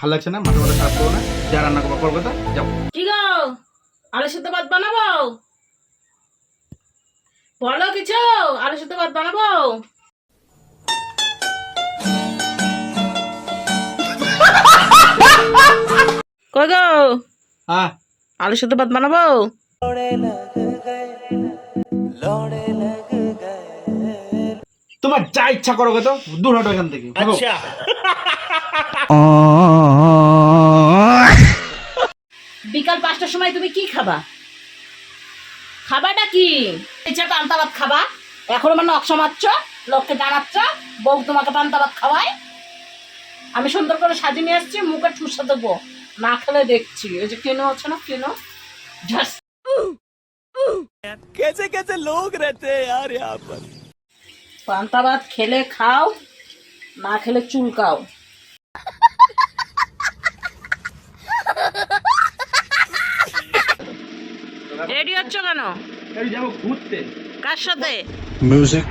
ভালো লাগছে না, মাথা মাথা খারাপ করো না, যা রান্না করবো কলকাতা যাও। কি গো, আলু সেদ্ধ ভাত বানাবো? বলো কিছু, আলু সেদ্ধ ভাত বানাবো? কই গো, হ্যাঁ আলু সেদ্ধ ভাত বানাবো? তোমার যা ইচ্ছা করো তো, দূর হটো এখান থেকে। আচ্ছা বিকাল 5টার সময় তুমি কি খাবা? খাবাটা কি? ইচ্ছা পান্তা ভাত খাবা? এখনো মানে নকশা মারছ, লোককে জানাচ্ছ বউ তোমাকে পান্তা ভাত খাওয়ায়। আমি সুন্দর করে সাজিয়ে নিয়ে আসছি, মুখে ঠুসা দেবো, না খেলে দেখছি। ওই যে কেন হচ্ছে না, কেন कैसे कैसे लोग रहते हैं यार यहाँ पर। পান্তা ভাত খেলে খাও, না খেলে চুলকাও। রেডি হচ্ছ কেন? যাবো ঘুরতে। কার সাথে? Music.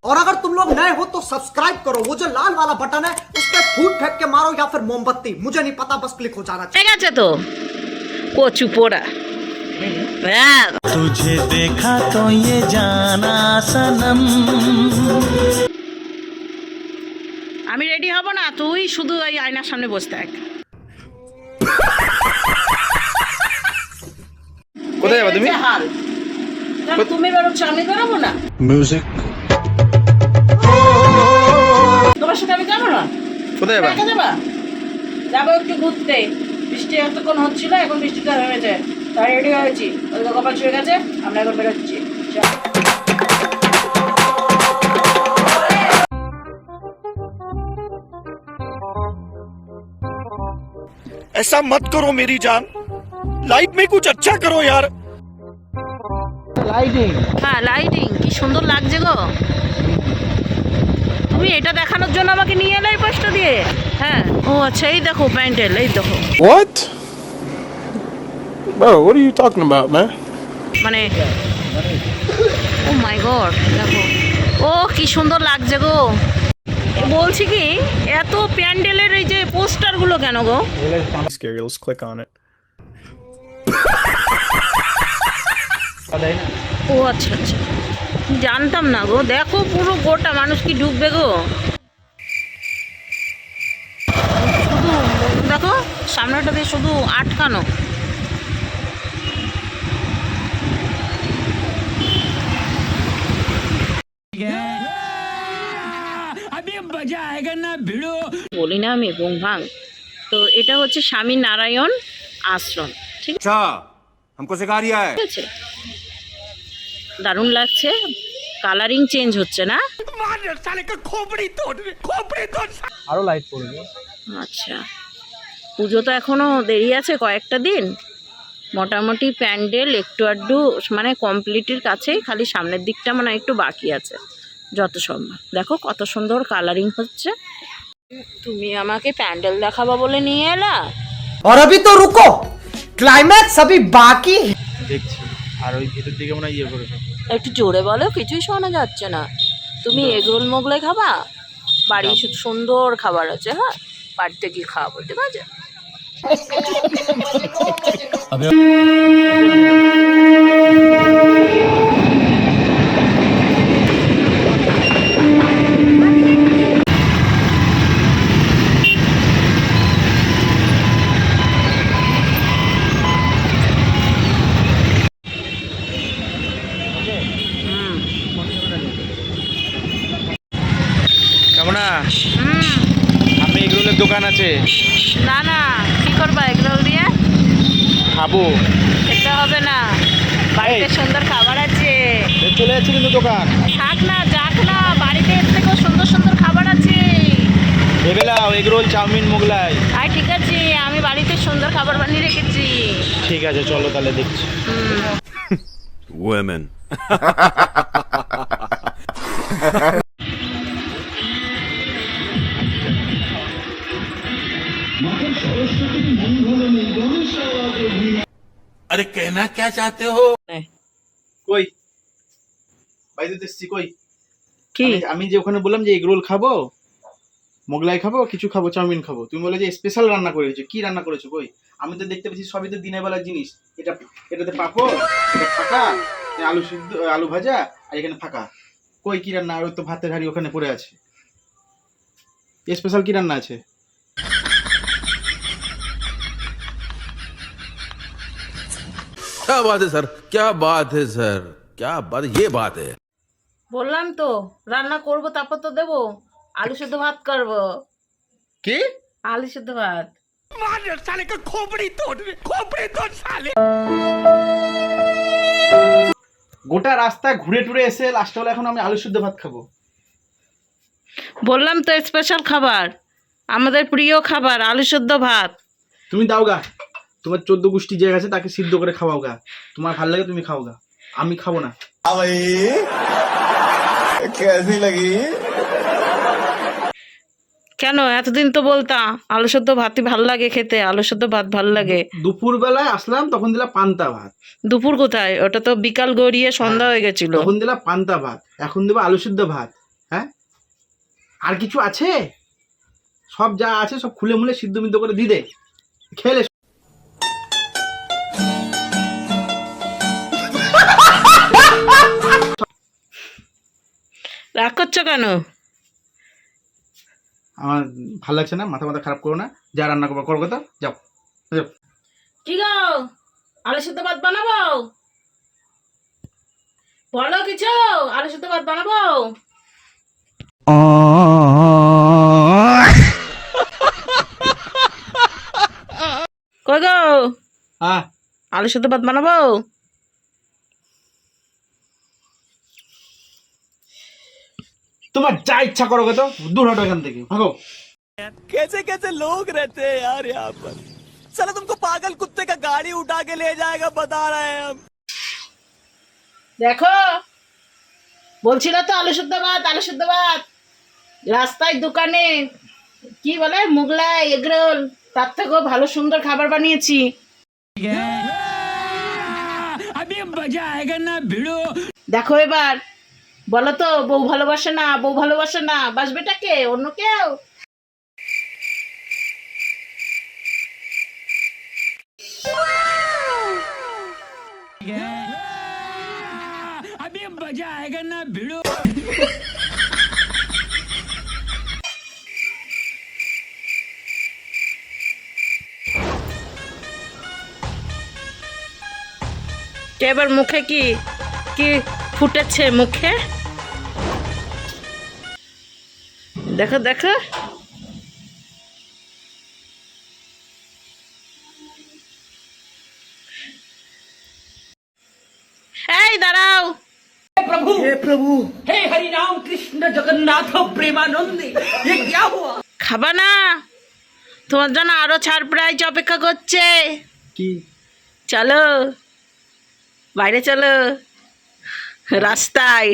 और अगर तुम लोग नए हो तो सब्सक्राइब करो, वो जो लाल वाला बटन है उस पर फूट फेंक के मारो या फिर मोमबत्ती, मुझे नहीं पता, बस क्लिक हो जाना चाहिए। ঠিক আছে তো, কচু পোড়া। হ্যাঁ, तुझे देखा तो ये जाना सनम। আমি রেডি হব না, তুই শুধু এই আয়নার সামনে বসে থাক। কোথায় যাবে তুমি? হাল তুমি বেরোচ্ছ, আমি বেরোবো না? Music. তোমার সাথে আমি যাবো না? কোথায় যাবে? একা যাবা? যাবো একটু ঘুরতে। বৃষ্টি এতক্ষণ হচ্ছিল, এখন বৃষ্টিটা হয়েছে, তাই রেডি হয়েছি। ওই কপাল ছুঁয়ে গেছে, আমরা এখন বেরোচ্ছি। চল। ऐसा मत करो मेरी जान, लाइफ में कुछ अच्छा करो यार। লাইটিং। হ্যাঁ, লাইটিং কি সুন্দর লাগছে গো। তুমি এটা দেখানোর জন্য আমাকে নিয়ে এলে এই পোস্টটা দিয়ে? হ্যাঁ, ও আচ্ছা, এই দেখো প্যান্ডেল, এই দেখো। What? Bro, what are you talking about, man? মানে ও মাই গড, দেখো ও কি সুন্দর লাগছে গো। বলছি কি, এত প্যান্ডেলের এই যে পোস্টারগুলো কেন গো? Scary, let's click on it. ও আচ্ছা আচ্ছা, জানতাম না গো। দেখো পুরো গোটা মানুষ কি ডুববে গো। শুধু দেখো সামনেটা দিয়ে শুধু আটকানো। বলি না আমি বুং ভাং। তো এটা হচ্ছে স্বামী নারায়ণ আশ্রম, ঠিক अच्छा हमको सिखा रिया है। আছে? দারুণ লাগছে, কালারিং চেঞ্জ হচ্ছে না? আরো লাইট পড়বে। আচ্ছা, পুজো তো এখনো দেরি আছে কয়েকটা দিন। মোটামুটি প্যান্ডেল একটু আধটু মানে কমপ্লিটের কাছেই, খালি সামনের দিকটা মানে একটু বাকি আছে যত সম্ভব। দেখো কত সুন্দর কালারিং হচ্ছে। তুমি আমাকে প্যান্ডেল দেখাবা বলে নিয়ে এলা? और अभी तो रुको, क्लाइमैक्स अभी बाकी है। দেখছি, আর ওই ভিতর দিকে মনে হয় ইয়ে করেছে। একটু জোরে বলো, কিছুই শোনা যাচ্ছে না। তুমি এগরোল মোগলাই খাবা? বাড়ি সুন্দর খাবার আছে, হ্যাঁ বাড়িতে গিয়ে খাওয়াবো, ঠিক আছে? কেমন? হুম, আমি এগরোলের দোকান আছে, না না, কি করবা এগরোল দিয়ে? খাবো। খেতে হবে না, বাড়িতে সুন্দর খাবার আছে। চলে যাচ্ছে কিন্তু দোকান। থাক না, যাক না, বাড়িতে এর থেকেও সুন্দর সুন্দর খাবার আছে। ভেবে নাও, এগরোল, চাউমিন, মোগলাই। আর ঠিক আছে, আমি বাড়িতে সুন্দর খাবার বানিয়ে রেখেছি। ঠিক আছে চলো তাহলে দেখছি। Women. अरे कहना क्या चाहते हो? কই বাইরে দেখছি, কই কি আমি যে ওখানে বললাম যে এগ রোল খাবো, মোগলাই খাবো, কিছু খাবো, চাউমিন খাবো, তুমি বলে যে স্পেশাল রান্না করেছো। কি রান্না করেছো কই? আমি তো দেখতে পেয়েছি সবই তো দিনের বেলার জিনিস। এটাতে পাঁপড়, এটা ফাঁকা, আলু সিদ্ধ, আলু ভাজা, আর এখানে ফাঁকা। কই কি রান্না? আর ওই তো ভাতের হাঁড়ি ওখানে পড়ে আছে। স্পেশাল কি রান্না আছে? क्या बात है सर, क्या बात है सर, क्या बात, ये बात है। বললাম তো রান্না করব, তারপর তো দেবো। আলু সেদ্ধ ভাত করবো। কি? আলু সেদ্ধ ভাত। গোটা রাস্তা ঘুরে টুরে এসে লাস্ট হলো এখন আমি আলু সিদ্ধ ভাত খাবো। বললাম তো স্পেশাল খাবার, আমাদের প্রিয় খাবার আলু সেদ্ধ ভাত। তুমি দাও গা, তোমার 14 গোষ্ঠী যে আছে তাকে সিদ্ধ করে খাওয়াও গা। তোমার ভালো লাগে তুমি খাও গা, আমি খাবো না। কেন এতদিন তো বলতা আলু সেদ্ধ ভাতই ভাল লাগে খেতে, আলু সেদ্ধ ভাত ভাল লাগে। দুপুর বেলায় আসলাম তখন দিলা পান্তা ভাত। দুপুর কোথায়, ওটা তো বিকাল গড়িয়ে সন্ধ্যা হয়ে গেছিল। তখন দিলা পান্তা ভাত, এখন দেবো আলু সিদ্ধ ভাত। হ্যাঁ, আর কিছু আছে? সব যা আছে সব খুলে মুলে সিদ্ধ মিদ্ধ করে দি দে, খেলে। রাগ করছো কেন? আমার ভালো লাগছে না, মাথা খারাপ করো না। যা রান্না করবো করবো তো, যাও যাও। কি গো, আলু সেদ্ধ ভাত বানাবো? বলো কিছু, আলু সেদ্ধ ভাত বানাবো? কই গো, হ্যাঁ, আলু সেদ্ধ ভাত বানাবো? তোমার যা ইচ্ছা করো তো, দূর হটো এখান থেকে, ভাগো। कैसे कैसे लोग रहते हैं यार यहाँ पर। साला तुमको पागल कुत्ते का गाड़ी उठा के ले जाएगा, बता रहे हैं हम। দেখো বলছিল তো আলু সেদ্ধ ভাত, আলু সেদ্ধ ভাত। রাস্তায় দোকানে কি বলে মোগলাই, এগরোল, তার থেকেও ভালো সুন্দর খাবার বানিয়েছি। দেখো এবার বলো তো, বউ ভালোবাসে না, বউ ভালোবাসে না, বাসবেটাকে অন্য কেউ? এবার মুখে কি কি ফুটেছে মুখে? দেখো দেখো, এই দাঁড়াও। খাবা না? তোমার জন্য আরো সারপ্রাইজ অপেক্ষা করছে। কি? চলো বাইরে, চলো রাস্তায়,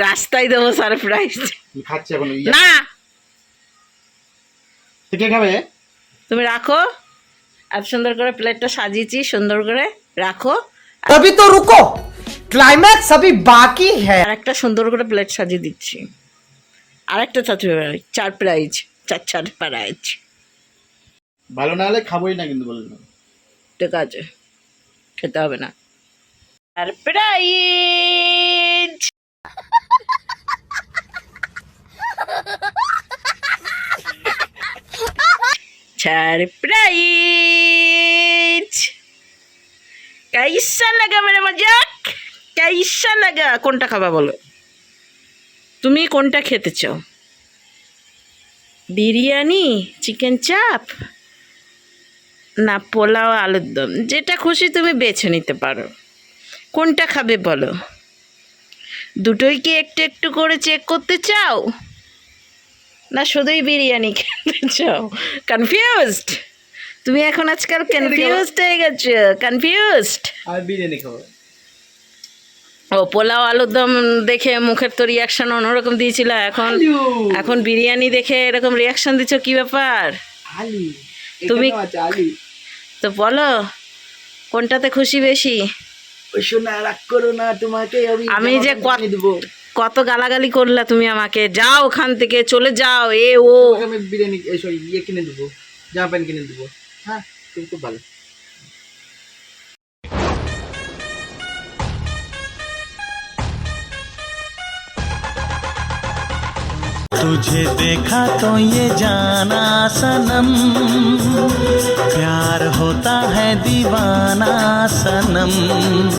রাস্তায় দেবো সারপ্রাইজ। খাচ্ছি এখন। না, কে খাবে? তুমি রাখো, এত সুন্দর করে প্লেটটা সাজিয়েছি, সুন্দর করে রাখো। अभी तो रुको, क्लाइमैक्स अभी बाकी है। আর একটা সুন্দর করে প্লেট সাজিয়ে দিচ্ছি, আর একটা সারপ্রাইজ, চার প্রাইজ। ভালো না হলে খাবোই না কিন্তু বললাম। ঠিক আছে, খেতে হবে না। সারপ্রাইজ। सरप्राइज। कैसा लगा मेरा मजाक? कैसा लगा? কোনটা খাবা বলো? তুমি কোনটা খেতে চাও? বিরিয়ানি, চিকেন চাপ, না পোলাও আলুর দম? যেটা খুশি তুমি বেছে নিতে পারো। কোনটা খাবে বলো? দুটোই কি একটু একটু করে চেক করতে চাও, না শুধুই বিরিয়ানি খেতে চাও? কনফিউজড? তুমি এখন আজকাল কনফিউজড হয়ে গেছো, কনফিউজড। আর বিরিয়ানি খাবো। ও পোলাও আলুর দম দেখে মুখের তো রিয়াকশন অন্যরকম দিয়েছিল, এখন বিরিয়ানি দেখে এরকম রিয়াকশন দিচ্ছ, কি ব্যাপার? আলু তুমি আলু তো বলো কোনটাতে খুশি বেশি? ওই শোনা রাগ করো না, তোমাকে আমি যে দেবো। কত গালাগালি করলা তুমি আমাকে, যাও ওখান থেকে, চলে যাও। এ ও তোমাকে আমি বিরিয়ানি এই সরি ইয়ে কিনে দেবো, জামা প্যান্ট কিনে দেবো। হ্যাঁ তুমি খুব ভালো। तुझे देखा तो ये जाना सनम, प्यार होता है दीवाना सनम।